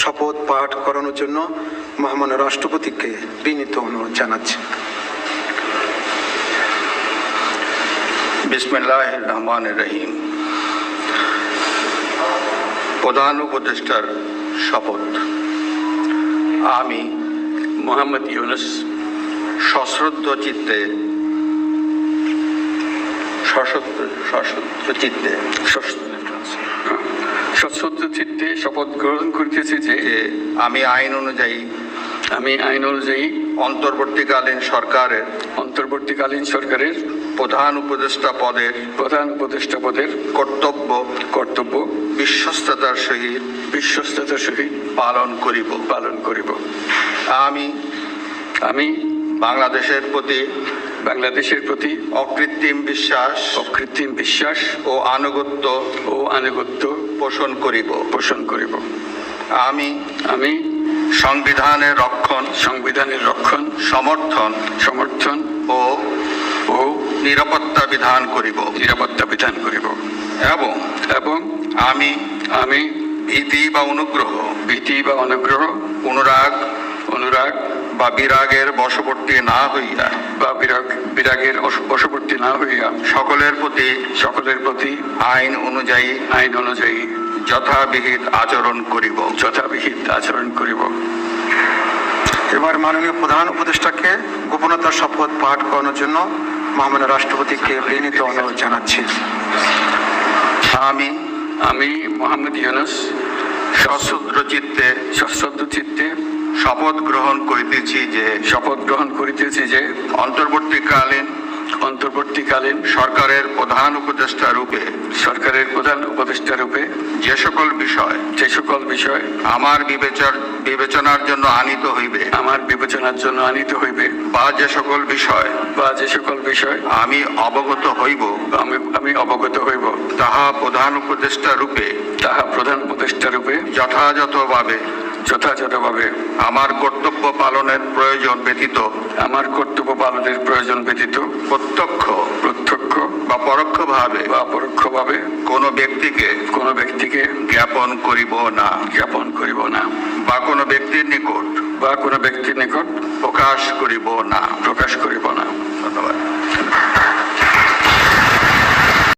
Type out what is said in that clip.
শপথ পাঠ করানোর জন্য মহামান্য রাষ্ট্রপতিকে বিনীত অনুরোধ জানাচ্ছি। বিসমিল্লাহির রহমানির রহিম। প্রধান উপদেষ্টার শপথ। আমি মোহাম্মদ ইউনুস সশ্রদ্ধ চিত্তে সশ্রদ্ধ চিত্তে শপথ গ্রহণ করিতেছি যে আমি আইন অনুযায়ী অন্তর্বর্তীকালীন সরকারের প্রধান উপদেষ্টা পদের কর্তব্য বিশ্বস্ততার সহিত পালন করিব। আমি বাংলাদেশের প্রতি অকৃত্রিম বিশ্বাস ও আনুগত্য পোষণ করিব। আমি সংবিধানের রক্ষণ সমর্থন ও নিরাপত্তা বিধান করিব এবং আমি ভীতি বা অনুগ্রহ অনুরাগ বা বিরাগের বশবর্তী না হইয়া সকলের প্রতি আইন অনুযায়ী যথাবিহিত আচরণ করিব। এবার মাননীয় প্রধান উপদেষ্টাকে গোপনতার শপথ পাঠ করানোর জন্য মহামান্য রাষ্ট্রপতিকে বিনীত অনুরোধ জানাচ্ছি। আমি মোহাম্মদ ইউনুস সশ্রদ্ধ চিত্তে শপথ গ্রহণ করিতেছি যে অন্তর্বর্তীকালীন সরকারের প্রধান উপদেষ্টা রূপে যে সকল বিষয় আমার বিবেচনার জন্য আনিত হইবে বা যে সকল বিষয় আমি অবগত হইব তাহা প্রধান উপদেষ্টা রূপে যথাযথভাবে আমার কর্তব্য পালনের প্রয়োজন ব্যতীত প্রত্যক্ষ বা পরোক্ষভাবে কোনো ব্যক্তিকে জ্ঞাপন করিব না বা কোনো ব্যক্তির নিকট প্রকাশ করিব না। ধন্যবাদ।